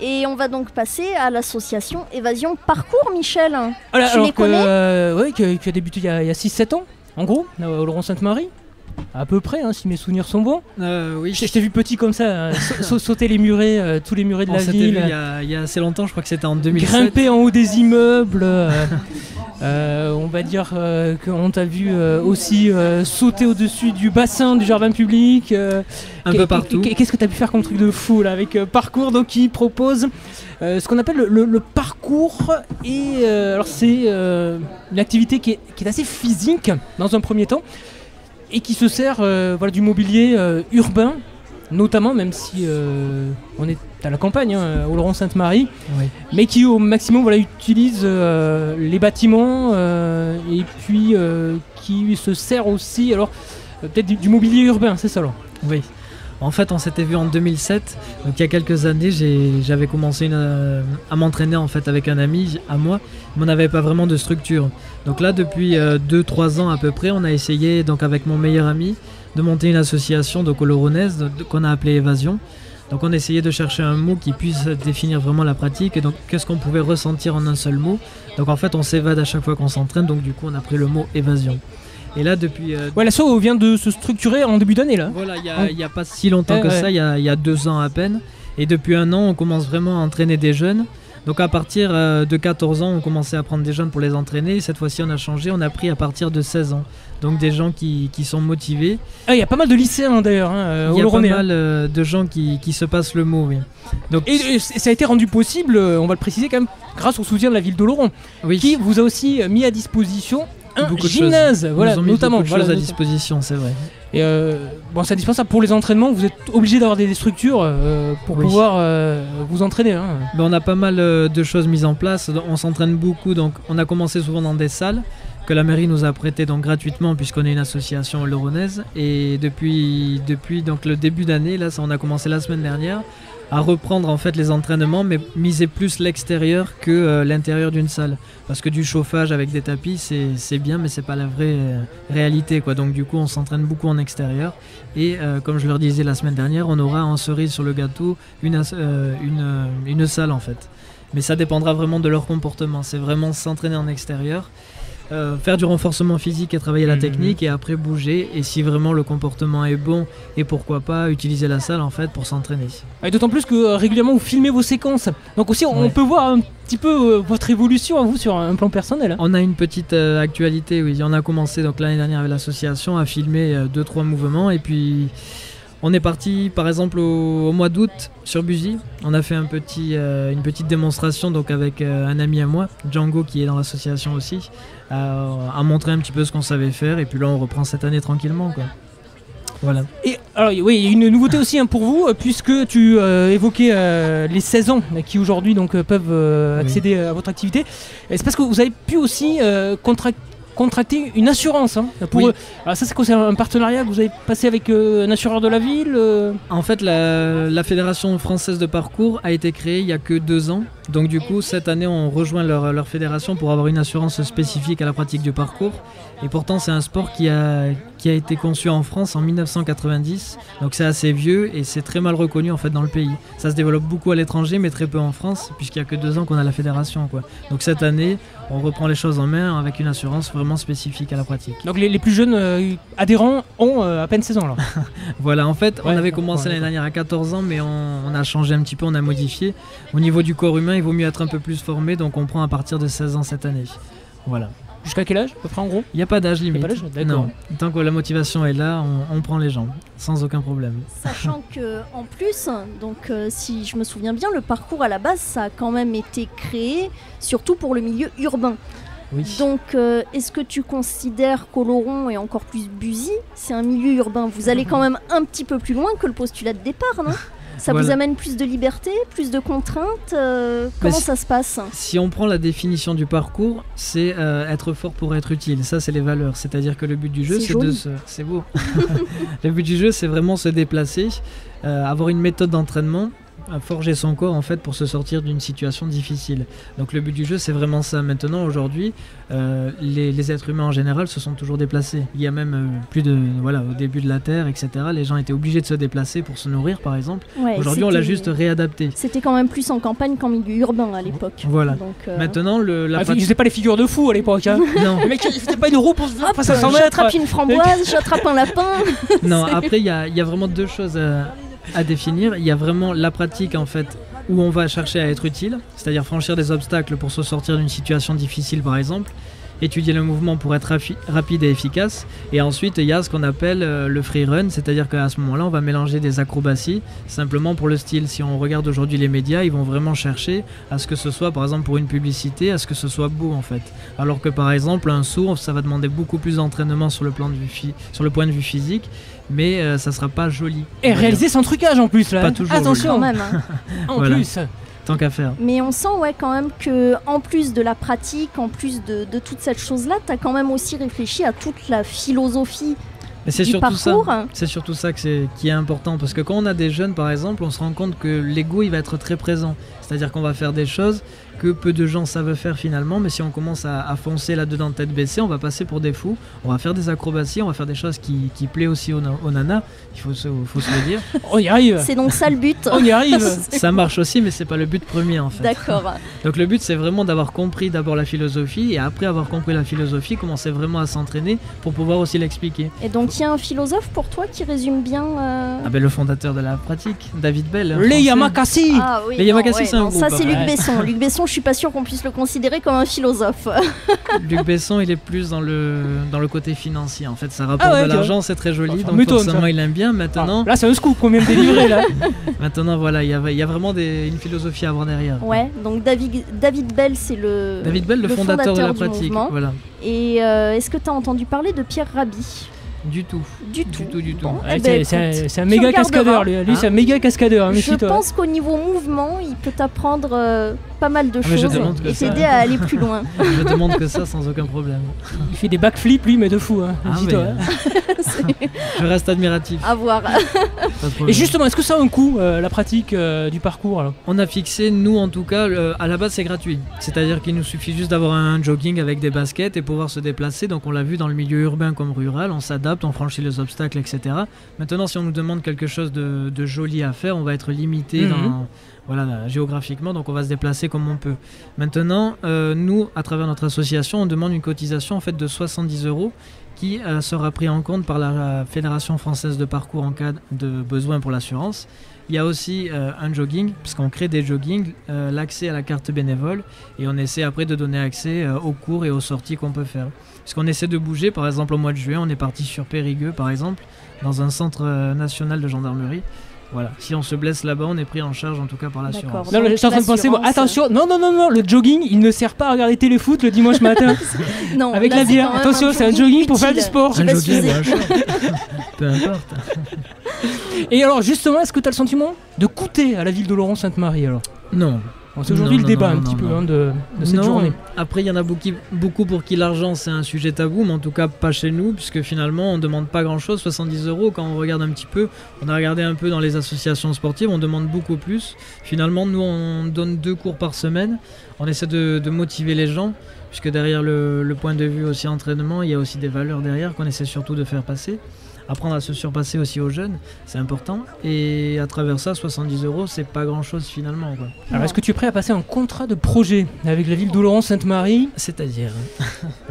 Et on va donc passer à l'association Évasion Parcours, Michel. Alors, tu les connais oui, qui a débuté il y a 6-7 ans, en gros, au Laurent-Sainte-Marie. À peu près, si mes souvenirs sont bons. Oui. Je t'ai vu petit comme ça, sauter les murets, tous les murets de la ville. Il y a assez longtemps, je crois que c'était en 2007. Grimper en haut des immeubles. On va dire qu'on t'a vu aussi sauter au-dessus du bassin du jardin public. Un peu partout. Qu'est-ce que tu as pu faire comme truc de fou là, avec Parcours, donc, qui propose ce qu'on appelle le parcours. Et alors c'est une activité qui est assez physique dans un premier temps, et qui se sert du mobilier urbain, notamment, même si on est à la campagne, au Laurent-Sainte-Marie, oui. Mais qui au maximum utilise les bâtiments et puis qui se sert aussi peut-être du mobilier urbain, c'est ça alors. Oui. En fait, on s'était vu en 2007, donc il y a quelques années, j'avais commencé à m'entraîner en fait avec un ami à moi, mais on n'avait pas vraiment de structure. Donc là, depuis 2-3 ans à peu près, on a essayé donc avec mon meilleur ami de monter une association donc au Lauronnaise qu'on a appelée Évasion. Donc on essayait de chercher un mot qui puisse définir vraiment la pratique, et donc qu'est-ce qu'on pouvait ressentir en un seul mot. Donc en fait, on s'évade à chaque fois qu'on s'entraîne, donc du coup on a pris le mot évasion. Et là, depuis. L'asso vient de se structurer en début d'année là. Voilà, il n'y a pas si longtemps que ça, il y a 2 ans à peine. Et depuis 1 an, on commence vraiment à entraîner des jeunes. Donc à partir de 14 ans, on commençait à prendre des jeunes pour les entraîner. Et cette fois-ci, on a changé, on a pris à partir de 16 ans. Donc des gens qui sont motivés. Il y a pas mal de lycéens d'ailleurs. Il y a pas mal de gens qui se passent le mot, oui. Donc, et ça a été rendu possible, on va le préciser quand même, grâce au soutien de la ville d'Oloron, oui. Qui vous a aussi mis à disposition un beaucoup gymnase, ils ont mis notamment. Beaucoup de choses à disposition, c'est vrai. Et c'est indispensable pour les entraînements. Vous êtes obligé d'avoir des structures pour pouvoir vous entraîner. Ben, on a pas mal de choses mises en place. On s'entraîne beaucoup, donc on a commencé souvent dans des salles que la mairie nous a prêtées donc gratuitement, puisqu'on est une association lauronnaise. Et depuis donc le début d'année, là, on a commencé la semaine dernière à reprendre en fait les entraînements, mais miser plus l'extérieur que l'intérieur d'une salle, parce que du chauffage avec des tapis c'est bien, mais c'est pas la vraie réalité quoi. Donc du coup on s'entraîne beaucoup en extérieur, et comme je leur disais la semaine dernière, on aura en cerise sur le gâteau une salle en fait, mais ça dépendra vraiment de leur comportement. C'est vraiment s'entraîner en extérieur, faire du renforcement physique et travailler la technique, et après bouger, et si vraiment le comportement est bon, et pourquoi pas utiliser la salle en fait pour s'entraîner. Et d'autant plus que régulièrement vous filmez vos séquences, donc aussi on peut voir un petit peu votre évolution à vous sur un plan personnel. On a une petite actualité, oui. On a commencé donc l'année dernière avec l'association à filmer 2-3 mouvements, et puis on est parti par exemple au mois d'août sur Buzy. On a fait une petite démonstration donc avec un ami à moi, Django, qui est dans l'association aussi, à montrer un petit peu ce qu'on savait faire, et puis là on reprend cette année tranquillement quoi. Voilà. Et alors oui, il y a une nouveauté aussi pour vous, puisque tu évoquais les 16 ans qui aujourd'hui donc peuvent accéder à votre activité. Et c'est parce que vous avez pu aussi contracter une assurance pour eux. Alors ça, c'est quoi? C'est un partenariat que vous avez passé avec un assureur de la ville En fait, la Fédération française de parcours a été créée il n'y a que 2 ans. Donc du coup, cette année, on rejoint leur fédération pour avoir une assurance spécifique à la pratique du parcours. Et pourtant, c'est un sport qui a été conçu en France en 1990. Donc c'est assez vieux, et c'est très mal reconnu en fait dans le pays. Ça se développe beaucoup à l'étranger, mais très peu en France, puisqu'il n'y a que 2 ans qu'on a la fédération quoi. Donc cette année, on reprend les choses en main avec une assurance vraiment spécifique à la pratique. Donc les plus jeunes adhérents ont à peine 16 ans alors. Voilà, en fait, on avait commencé l'année dernière à 14 ans, mais on a changé un petit peu, on a modifié. Au niveau du corps humain, il vaut mieux être un peu plus formé, donc on prend à partir de 16 ans cette année. Voilà. Jusqu'à quel âge à peu près en gros? Il n'y a pas d'âge limite. Il n'y a pas d'âge, d'accord. Non, tant que la motivation est là, on prend les gens, sans aucun problème. Sachant que en plus, donc si je me souviens bien, le parcours à la base, ça a quand même été créé surtout pour le milieu urbain. Oui. Donc est-ce que tu considères qu'Oloron, et encore plus Buzy, c'est un milieu urbain? Vous allez quand même un petit peu plus loin que le postulat de départ, non? Ça vous amène plus de liberté, plus de contraintes comment ça se passe? Si on prend la définition du parcours, c'est être fort pour être utile. Ça, c'est les valeurs. C'est-à-dire que le but du jeu, c'est beau. Le but du jeu, c'est vraiment se déplacer, avoir une méthode d'entraînement à forger son corps en fait pour se sortir d'une situation difficile. Donc le but du jeu c'est vraiment ça. Maintenant aujourd'hui les êtres humains en général se sont toujours déplacés. Il y a même au début de la Terre, etc. Les gens étaient obligés de se déplacer pour se nourrir par exemple. Ouais, aujourd'hui on l'a juste réadapté. C'était quand même plus en campagne qu'en milieu urbain à l'époque. Voilà. Donc, maintenant ils faisaient pas les figures de fous à l'époque. Hein. Non. Le mec il faisait pas une roue pour se faire face à 100 mètres. J'attrape une framboise, j'attrape un lapin. Non, après il y a vraiment deux choses à définir. Il y a vraiment la pratique en fait où on va chercher à être utile, c'est-à-dire franchir des obstacles pour se sortir d'une situation difficile par exemple, étudier le mouvement pour être rapide et efficace, et ensuite il y a ce qu'on appelle le free run, c'est-à-dire qu'à ce moment-là on va mélanger des acrobaties simplement pour le style. Si on regarde aujourd'hui les médias, ils vont vraiment chercher à ce que ce soit par exemple pour une publicité, à ce que ce soit beau en fait, alors que par exemple un saut ça va demander beaucoup plus d'entraînement sur le point de vue physique, mais ça sera pas joli. Et réaliser sans trucage en plus là. Pas toujours. Attention Quand même. Hein. En Voilà. plus. Tant qu'à faire. Mais on sent quand même que en plus de la pratique, en plus de toute cette chose-là, tu as quand même aussi réfléchi à toute la philosophie Mais c'est du surtout parcours. c'est surtout ça qui est important, parce que quand on a des jeunes par exemple, on se rend compte que l'ego il va être très présent. C'est-à-dire qu'on va faire des choses que peu de gens savent faire finalement, mais si on commence à foncer là-dedans tête baissée, on va passer pour des fous, on va faire des acrobaties, on va faire des choses qui plaisent aussi aux nanas, il faut se le dire. On y arrive. C'est donc ça le but. On y arrive. Ça marche aussi, mais c'est pas le but premier en fait. D'accord. Donc le but c'est vraiment d'avoir compris d'abord la philosophie, et après avoir compris la philosophie, commencer vraiment à s'entraîner pour pouvoir aussi l'expliquer. Et donc il y a un philosophe pour toi qui résume bien. Ah ben le fondateur de la pratique, David Bell. Les français. Yamakasi. Ah oui. Les Yamakasi, c'est un Ça groupe, c'est Luc ouais. Besson. Luc Besson, je suis pas sûr qu'on puisse le considérer comme un philosophe. Luc Besson, il est plus dans le côté financier. En fait, ça rapporte ouais, de l'argent, c'est très joli, Enfin, donc m'étonne, forcément ça. il aime bien. Maintenant, Là c'est un scoop qu'on vient de délivrer là. maintenant voilà, il y a vraiment une philosophie à avoir derrière. Ouais, donc David Bell, c'est le David Bell, le fondateur de la du pratique. mouvement. Voilà. Et est-ce que tu as entendu parler de Pierre Rabhi? Du tout. Du tout. Bon, eh Ouais, ben, c'est un tu méga regarderas. cascadeur lui. Lui c'est un méga cascadeur. Hein, Je méfie-toi. pense qu'au niveau mouvement, il peut t'apprendre pas mal de mais je choses demande que et ça. t'aider à aller plus loin. Je demande que ça sans aucun problème. Il fait des backflips lui mais de fou. Hein, Ah, méfie-toi, mais, hein. je reste admiratif. À voir. Pas de problème. Et justement, est-ce que ça a un coût, la pratique du parcours alors On a fixé, nous en tout cas, à la base c'est gratuit. C'est-à-dire qu'il nous suffit juste d'avoir un jogging avec des baskets et pouvoir se déplacer. Donc on l'a vu dans le milieu urbain comme rural, on s'adapte, on franchit les obstacles, etc. Maintenant, si on nous demande quelque chose de joli à faire, on va être limité géographiquement, donc on va se déplacer comme on peut. Maintenant, nous, à travers notre association, on demande une cotisation en fait de 70 € qui sera pris en compte par la Fédération française de parcours en cas de besoin pour l'assurance. Il y a aussi un jogging, puisqu'on crée des joggings, l'accès à la carte bénévole, et on essaie après de donner accès aux cours et aux sorties qu'on peut faire. Puisqu'on essaie de bouger, par exemple au mois de juin, on est parti sur Périgueux, par exemple, dans un centre national de gendarmerie. Voilà, si on se blesse là-bas, on est pris en charge en tout cas par l'assurance. D'accord. Non, je suis en train de penser, bon, l'assurance, attention, non, le jogging il ne sert pas à regarder téléfoot le dimanche matin Non, avec là, la c'est bière. quand même Attention, c'est un jogging pour faire du sport. Qui Un va jogging, s'user. un short. Peu importe. Et alors, justement, est-ce que tu as le sentiment de coûter à la ville de Laurent-Sainte-Marie alors Non. Bon, c'est aujourd'hui Non, le débat non, un petit non, peu non. hein, de cette Non. journée. Après, il y en a beaucoup pour qui l'argent c'est un sujet tabou, mais en tout cas pas chez nous, puisque finalement on demande pas grand chose. 70 € quand on regarde un petit peu, on a regardé un peu dans les associations sportives, on demande beaucoup plus. Finalement, nous on donne 2 cours par semaine, on essaie de motiver les gens, puisque derrière le point de vue aussi entraînement, il y a aussi des valeurs derrière qu'on essaie surtout de faire passer. Apprendre à se surpasser aussi aux jeunes, c'est important. Et à travers ça, 70 € c'est pas grand chose finalement, quoi. Alors, est-ce que tu es prêt à passer un contrat de projet avec la ville d'Oloron-Sainte-Marie? C'est-à-dire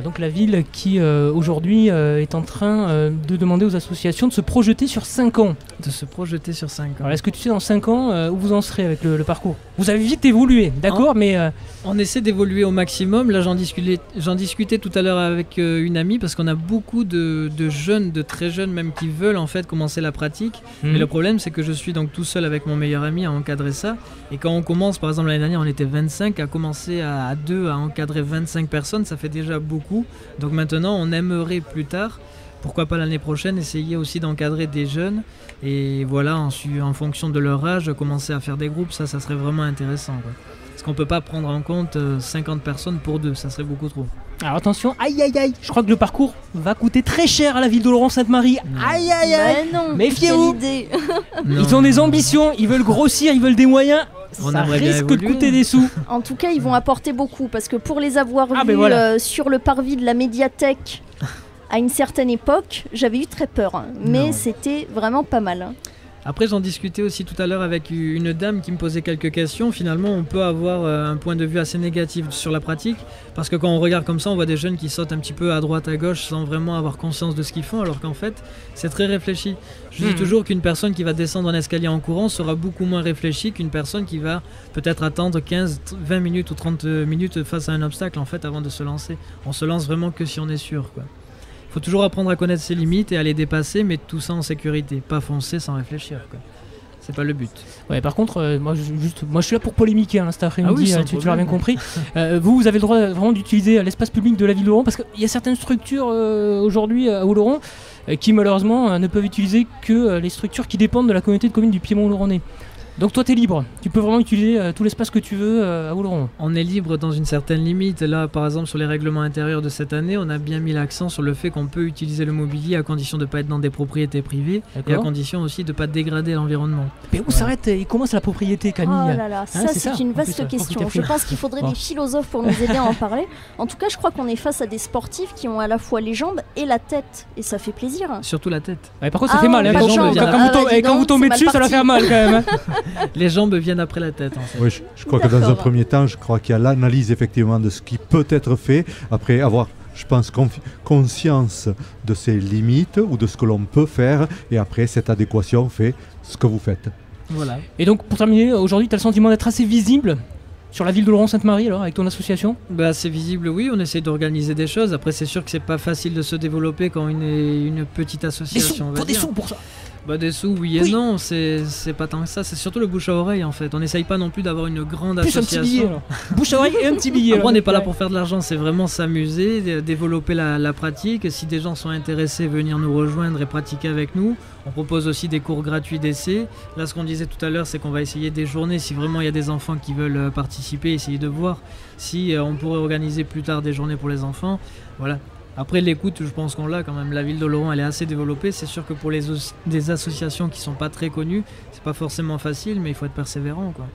Donc la ville qui aujourd'hui est en train de demander aux associations de se projeter sur 5 ans. de se projeter sur 5 ans. Alors est-ce que tu sais dans 5 ans où vous en serez avec le parcours? Vous avez vite évolué, d'accord, mais On essaie d'évoluer au maximum. Là, j'en discutais tout à l'heure avec une amie, parce qu'on a beaucoup de jeunes, de très jeunes même, qui veulent en fait commencer la pratique. Mais le problème, c'est que je suis donc tout seul avec mon meilleur ami à encadrer ça. Et quand on commence, par exemple l'année dernière, on était 25, à commencer à 2 à encadrer 25 personnes, ça fait déjà beaucoup. Donc maintenant, on aimerait plus tard, pourquoi pas l'année prochaine, essayer aussi d'encadrer des jeunes. Et voilà, en fonction de leur âge, commencer à faire des groupes, ça serait vraiment intéressant, quoi. Parce qu'on peut pas prendre en compte 50 personnes pour 2, ça serait beaucoup trop. Alors attention, aïe aïe aïe, je crois que le parcours va coûter très cher à la ville d'Oloron-Sainte-Marie. Aïe aïe aïe. non, Méfiez-vous. quelle idée. Ils ont des ambitions, ils veulent grossir, ils veulent des moyens. On Ça aimerait bien risque de évoluer. coûter des sous. En tout cas, ils vont apporter beaucoup parce que pour les avoir Ah, vus ben voilà. sur le parvis de la médiathèque à une certaine époque, j'avais eu très peur. Hein. Mais Non. c'était vraiment pas mal. Hein. Après, j'en discutais aussi tout à l'heure avec une dame qui me posait quelques questions. Finalement, on peut avoir un point de vue assez négatif sur la pratique, parce que quand on regarde comme ça, on voit des jeunes qui sautent un petit peu à droite, à gauche, sans vraiment avoir conscience de ce qu'ils font, alors qu'en fait, c'est très réfléchi. Je dis toujours qu'une personne qui va descendre un escalier en courant sera beaucoup moins réfléchie qu'une personne qui va peut-être attendre 15, 20 minutes ou 30 minutes face à un obstacle, en fait, avant de se lancer. On se lance vraiment que si on est sûr, quoi. Il faut toujours apprendre à connaître ses limites et à les dépasser, mais tout ça en sécurité, pas foncer sans réfléchir, quoi. C'est pas le but. Ouais, par contre, moi je suis là pour polémiquer hein, cet après-midi, Ah oui, sans tu l'as bien problème. compris. Vous avez le droit vraiment d'utiliser l'espace public de la ville d'Oloron, parce qu'il y a certaines structures aujourd'hui à Oloron qui malheureusement ne peuvent utiliser que les structures qui dépendent de la communauté de communes du Piémont-Oloronnais. Donc toi t'es libre, tu peux vraiment utiliser tout l'espace que tu veux à Oloron. On est libre dans une certaine limite. Là, par exemple, sur les règlements intérieurs de cette année, on a bien mis l'accent sur le fait qu'on peut utiliser le mobilier à condition de ne pas être dans des propriétés privées et à D'accord. condition aussi de ne pas dégrader l'environnement. Mais où s'arrête et commence la propriété, Camille? Oh là là, ça c'est c'est ça, une en vaste plus, question. propriété Je pense qu'il faudrait Oh. des philosophes pour nous aider à en parler. En tout cas, je crois qu'on est face à des sportifs qui ont à la fois les jambes et la tête. Et ça fait plaisir. Surtout la tête. Ouais, par contre ça Ah, fait mal, hein, pas quand, de jambes, quand- ah, quand vous, bah, dis quand vous donc, tombez c'est dessus mal ça va parti. faire mal quand même. Hein. Les jambes viennent après la tête, en fait. Oui, je crois que dans un D'accord. premier temps, je crois qu'il y a l'analyse effectivement de ce qui peut être fait. Après avoir, je pense, conscience de ses limites ou de ce que l'on peut faire. Et après, cette adéquation fait ce que vous faites. Voilà. Et donc pour terminer, aujourd'hui tu as le sentiment d'être assez visible sur la ville d'Oloron-Sainte-Marie alors avec ton association? Bah, c'est visible, oui, on essaie d'organiser des choses. Après, c'est sûr que c'est pas facile de se développer quand on est une petite Des association. sous, on va faut des dire. sous pour ça. Bah, des sous, oui et Oui. non, c'est pas tant que ça. C'est surtout le bouche à oreille, en fait. On n'essaye pas non plus d'avoir une grande Plus un petit billet association. alors. Bouche à oreille et un petit billet. Après, on alors. n'est pas là pour faire de l'argent, c'est vraiment s'amuser, développer la pratique. Si des gens sont intéressés, venir nous rejoindre et pratiquer avec nous. On propose aussi des cours gratuits d'essai. Là, ce qu'on disait tout à l'heure, c'est qu'on va essayer des journées. Si vraiment il y a des enfants qui veulent participer, essayer de voir si on pourrait organiser plus tard des journées pour les enfants. Voilà. Après, l'écoute, je pense qu'on l'a quand même. La ville d'Oloron, elle est assez développée. C'est sûr que pour des associations qui sont pas très connues, c'est pas forcément facile, mais il faut être persévérant, quoi.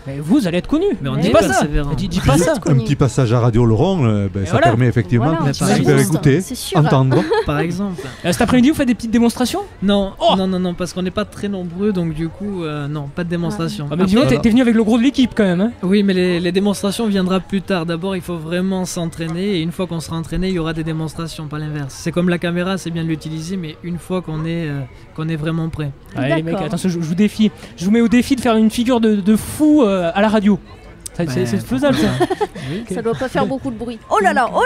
Mais vous allez être connu. Mais on dis est pas ça. persévérant. Dis pas ça. Un Connu. petit passage à Radio Laurent, ça voilà. permet effectivement Voilà, mais de par se faire exemple, écouter, c'est sûr. entendre. Par exemple. Cet après-midi, vous faites des petites démonstrations? Non, Oh non, parce qu'on n'est pas très nombreux, donc du coup, non, pas de démonstration. Ah, mais dis-moi, Après- t'es venu avec le gros de l'équipe quand même. Hein. Oui, mais les démonstrations viendront plus tard. D'abord, il faut vraiment s'entraîner, et une fois qu'on sera entraîné, il y aura des démonstrations, pas l'inverse. C'est comme la caméra, c'est bien de l'utiliser, mais une fois qu'on est vraiment prêt. Allez les mecs, D'accord. attention, je vous défie. Je vous mets au défi de faire une figure de fou à la radio. Ça, c'est faisable ça. Oui. Ça doit pas faire beaucoup de bruit. Oh là là, oh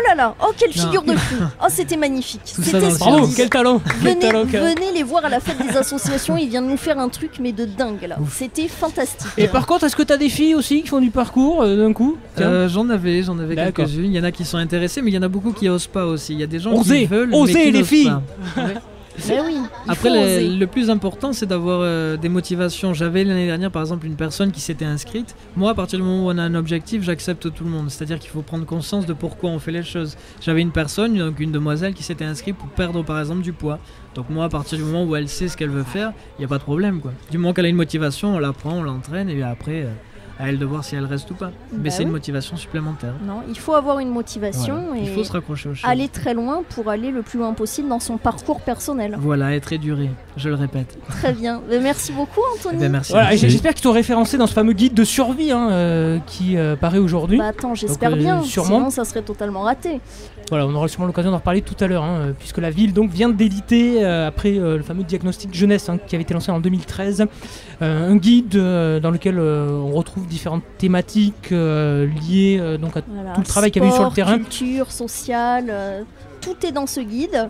quelle Non. figure de fou. Oh, c'était magnifique. Tout ça C'était dans le Bravo, splendide. quel talent. Quel talent, Venez les voir à la fête des associations, il vient de nous faire un truc mais de dingue là. C'était fantastique. Et par contre, est-ce que t'as des filles aussi qui font du parcours d'un coup? Tiens. J'en avais D'accord. quelques-unes. Il y en a qui sont intéressés, mais il y en a beaucoup qui osent pas aussi. Il y a des gens Osez, qui veulent, osez, mais qui les n'osent filles. pas. Mais oui, il Après, faut oser. le plus important, c'est d'avoir des motivations. J'avais l'année dernière, par exemple, une personne qui s'était inscrite. Moi, à partir du moment où on a un objectif, j'accepte tout le monde. C'est-à-dire qu'il faut prendre conscience de pourquoi on fait les choses. J'avais une personne, donc une demoiselle, qui s'était inscrite pour perdre, par exemple, du poids. Donc moi, à partir du moment où elle sait ce qu'elle veut faire, il n'y a pas de problème, quoi. Du moment qu'elle a une motivation, on la prend, on l'entraîne, et après, à elle de voir si elle reste ou pas. Mais Bah c'est une oui. motivation supplémentaire. Non, il faut avoir une motivation Il et faut se raccrocher aux choses. aller très loin pour aller le plus loin possible dans son parcours personnel. Voilà, être éduré, je le répète. Très bien. Merci beaucoup Anthony. Eh ben, merci. Voilà, et Merci. j'espère qu'ils t'ont référencé dans ce fameux guide de survie qui paraît aujourd'hui. Bah attends, j'espère Donc, bien, sûrement. sinon ça serait totalement raté. Voilà, on aura sûrement l'occasion d'en reparler tout à l'heure, puisque la ville donc vient d'éditer, après le fameux diagnostic jeunesse qui avait été lancé en 2013, un guide dans lequel on retrouve différentes thématiques liées donc à Voilà. tout le travail qu'il y avait eu sur le Sport, terrain. culture, social, tout est dans ce guide.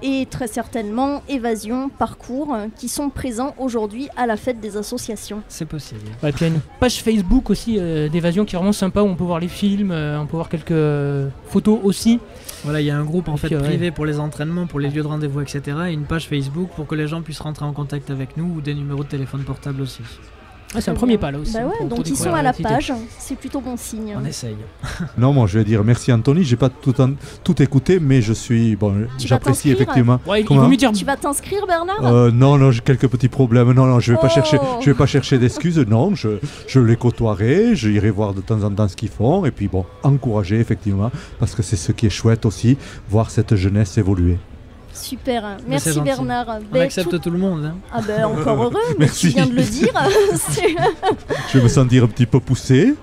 Et très certainement évasion, parcours qui sont présents aujourd'hui à la fête des associations. C'est possible. Ouais, et puis il y a une page Facebook aussi d'évasion qui est vraiment sympa où on peut voir les films, on peut voir quelques photos aussi. Voilà, il y a un groupe en Et fait puis, ouais. privé pour les entraînements, pour les lieux de rendez-vous, etc. Et une page Facebook pour que les gens puissent rentrer en contact avec nous ou des numéros de téléphone portable aussi. C'est un premier pas là aussi. Bah ouais, pour donc ils découvrir sont à la l'activité. page, c'est plutôt bon signe. On essaye. Non, moi je vais dire merci Anthony, j'ai pas tout écouté, mais Tu vas j'apprécie t'inscrire effectivement. Ouais, il Comment vaut mieux dire. Tu vas t'inscrire, Bernard Non, j'ai quelques petits problèmes. Non, je vais pas Oh. je vais pas chercher d'excuses. Non, je les côtoierai, j'irai voir de temps en temps ce qu'ils font, et puis bon, encourager effectivement, parce que c'est ce qui est chouette aussi, voir cette jeunesse évoluer. Super, c'est merci gentil. Bernard. On Ben, accepte tout le monde. Ah ben encore heureux, mais Merci. tu viens de le dire. C'est- Je vais me sentir un petit peu poussé.